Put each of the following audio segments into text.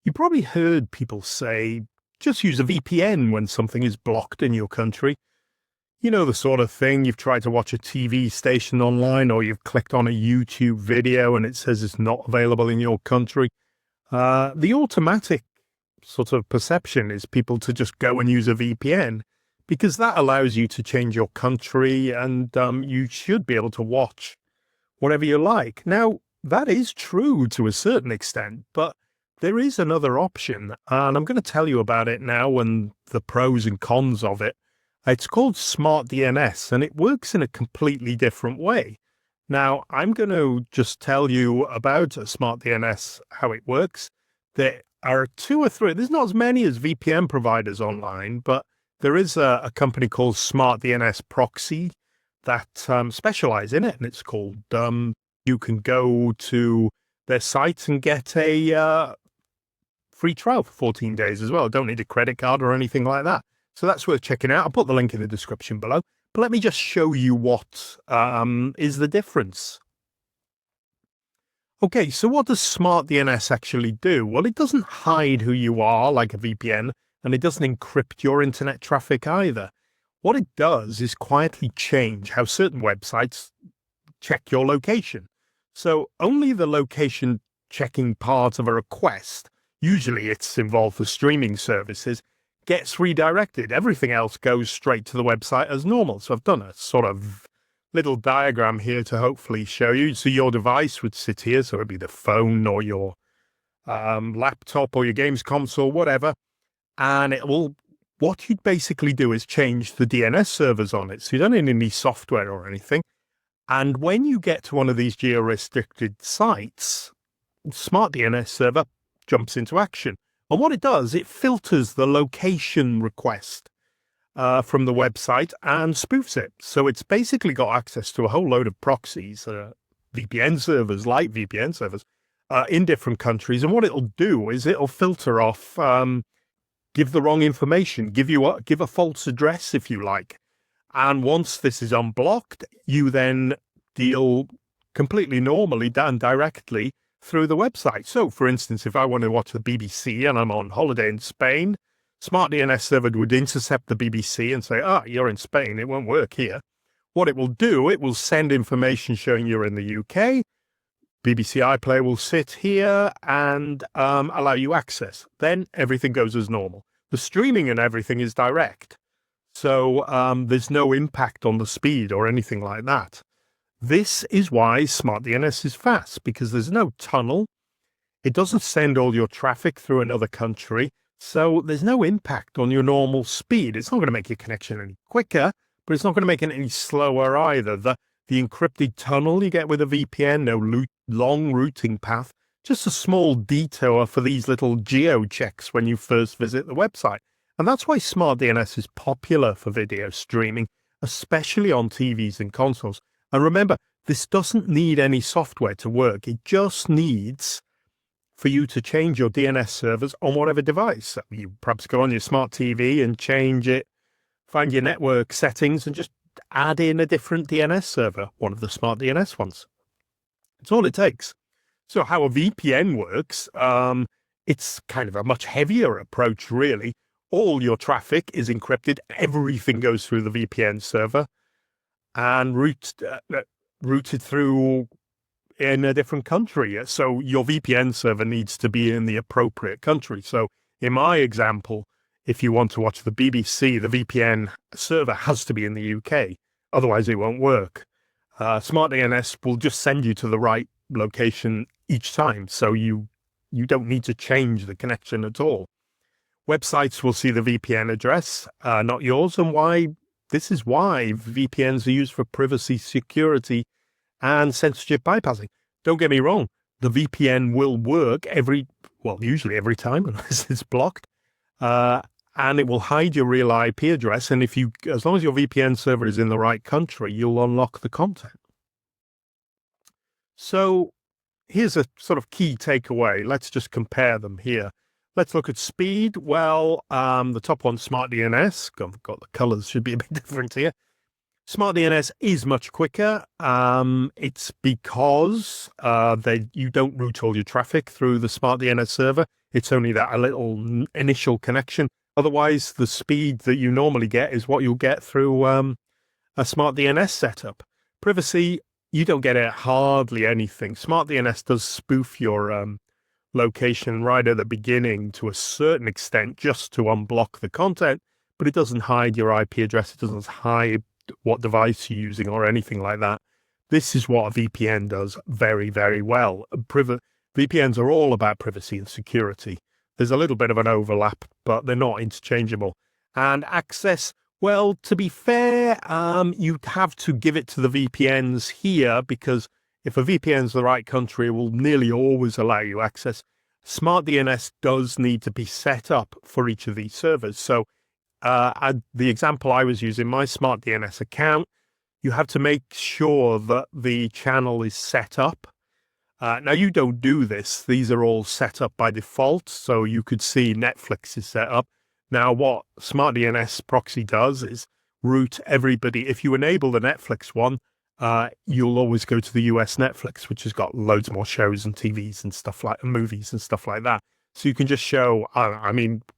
You probably heard people say, just use a VPN when something is blocked in your country. You know, the sort of thing you've tried to watch a TV station online or you've clicked on a YouTube video and it says it's not available in your country. The automatic sort of perception is people to just go and use a VPN because that allows you to change your country and you should be able to watch whatever you like. Now, that is true to a certain extent, but there is another option, and I'm going to tell you about it now and the pros and cons of it. It's called Smart DNS, and it works in a completely different way. Now, I'm going to just tell you about Smart DNS, how it works. There are two or three, there's not as many as VPN providers online, but there is a company called Smart DNS Proxy that specialize in it, and it's called, you can go to their site and get a free trial for 14 days as well. Don't need a credit card or anything like that. So that's worth checking out. I'll put the link in the description below. But let me just show you what is the difference. Okay, so what does Smart DNS actually do? Well, it doesn't hide who you are like a VPN, and it doesn't encrypt your internet traffic either. What it does is quietly change how certain websites check your location. So only the location checking part of a request, usually it's involved for streaming services, gets redirected. Everything else goes straight to the website as normal. So I've done a sort of little diagram here to hopefully show you. So your device would sit here. So it'd be the phone or your laptop or your games console, whatever. And it will, what you'd basically do is change the DNS servers on it. So you don't need any software or anything. And when you get to one of these geo-restricted sites, Smart DNS server jumps into action. And what it does, it filters the location request from the website and spoofs it. So it's basically got access to a whole load of proxies, VPN servers, light VPN servers, in different countries. And what it'll do is it'll filter off, give the wrong information, give a false address if you like. And once this is unblocked, you then deal completely normally and directly through the website. So, for instance, if I want to watch the BBC and I'm on holiday in Spain, Smart DNS server would intercept the BBC and say, you're in Spain, it won't work here. What it will do, it will send information showing you're in the UK. BBC iPlayer will sit here and allow you access. Then everything goes as normal. The streaming and everything is direct. So there's no impact on the speed or anything like that. This is why Smart DNS is fast, because there's no tunnel. It doesn't send all your traffic through another country. So there's no impact on your normal speed. It's not going to make your connection any quicker, but it's not going to make it any slower either. The encrypted tunnel you get with a VPN, no long routing path, just a small detour for these little geo checks when you first visit the website. And that's why Smart DNS is popular for video streaming, especially on TVs and consoles. And remember, this doesn't need any software to work. It just needs for you to change your DNS servers on whatever device. So you perhaps go on your smart TV and change it, find your network settings and just add in a different DNS server, one of the Smart DNS ones. That's all it takes. So how a VPN works, it's kind of a much heavier approach, really. All your traffic is encrypted. Everything goes through the VPN server and routed through in a different country. So your VPN server needs to be in the appropriate country. So in my example, if you want to watch the BBC, the VPN server has to be in the UK. Otherwise, it won't work. Smart DNS will just send you to the right location each time. So you don't need to change the connection at all. Websites will see the VPN address, not yours, and this is why VPNs are used for privacy, security, and censorship bypassing. Don't get me wrong, the VPN will work usually every time, unless it's blocked, and it will hide your real IP address, and as long as your VPN server is in the right country, you'll unlock the content. So here's a sort of key takeaway. Let's just compare them here. Let's look at speed. Well, the top one, Smart DNS. I've got the colors should be a bit different here. Smart DNS is much quicker. It's because you don't route all your traffic through the Smart DNS server. It's only that a little initial connection. Otherwise, the speed that you normally get is what you'll get through a Smart DNS setup. Privacy, you don't get it hardly anything. Smart DNS does spoof your location right at the beginning to a certain extent, just to unblock the content, but it doesn't hide your IP address. It doesn't hide what device you're using or anything like that. This is what a VPN does very, very well. VPNs are all about privacy and security. There's a little bit of an overlap, but they're not interchangeable. And access, well, to be fair, you'd have to give it to the VPNs here, because if a VPN's the right country, it will nearly always allow you access. Smart DNS does need to be set up for each of these servers. So the example I was using, my Smart DNS account, you have to make sure that the channel is set up. Now, you don't do this. These are all set up by default. So you could see Netflix is set up. Now, what Smart DNS proxy does is route everybody. If you enable the Netflix one, you'll always go to the US Netflix, which has got loads more shows and TVs and stuff like movies and stuff like that. So you can just show,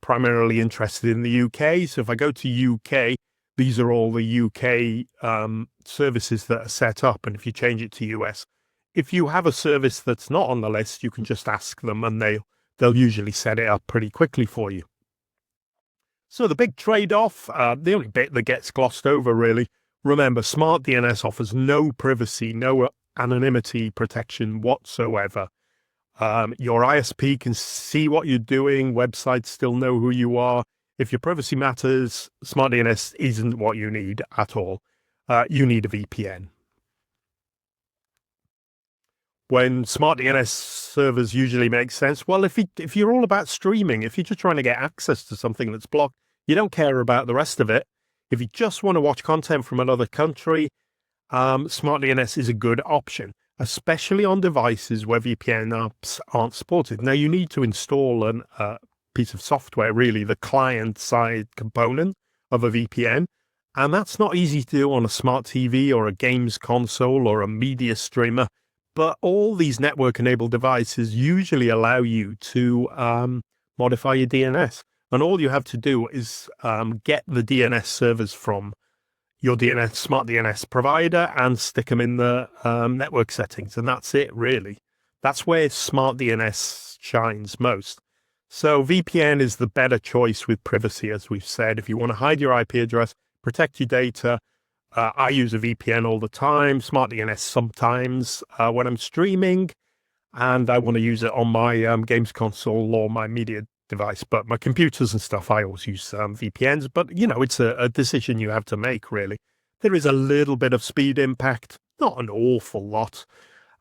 primarily interested in the UK. So if I go to UK, these are all the UK services that are set up. And if you change it to US, if you have a service that's not on the list, you can just ask them and they'll usually set it up pretty quickly for you. So the big trade-off, the only bit that gets glossed over really, remember, Smart DNS offers no privacy, no anonymity protection whatsoever. Your ISP can see what you're doing. Websites still know who you are. If your privacy matters, Smart DNS isn't what you need at all. You need a VPN. When Smart DNS servers usually make sense, well, if you're all about streaming, if you're just trying to get access to something that's blocked, you don't care about the rest of it. If you just want to watch content from another country, Smart DNS is a good option, especially on devices where VPN apps aren't supported. Now, you need to install a piece of software, really, the client-side component of a VPN, and that's not easy to do on a smart TV or a games console or a media streamer. But all these network-enabled devices usually allow you to modify your DNS. And all you have to do is get the DNS servers from your Smart DNS provider and stick them in the network settings. And that's it, really. That's where Smart DNS shines most. So VPN is the better choice with privacy, as we've said. If you want to hide your IP address, protect your data, I use a VPN all the time, Smart DNS sometimes when I'm streaming, and I want to use it on my games console or my media device. But my computers and stuff, I always use VPNs. But, it's a decision you have to make, really. There is a little bit of speed impact, not an awful lot,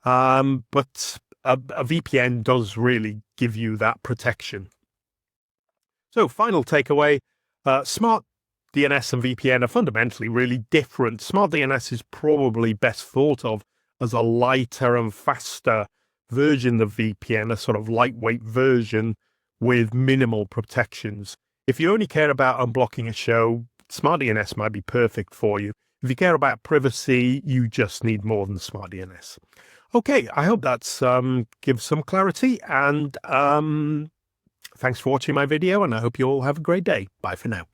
but a VPN does really give you that protection. So, final takeaway, Smart DNS and VPN are fundamentally really different. Smart DNS is probably best thought of as a lighter and faster version of VPN, a sort of lightweight version with minimal protections. If you only care about unblocking a show, Smart DNS might be perfect for you. If you care about privacy, you just need more than Smart DNS. Okay, I hope that's gives some clarity, and thanks for watching my video, and I hope you all have a great day. Bye for now.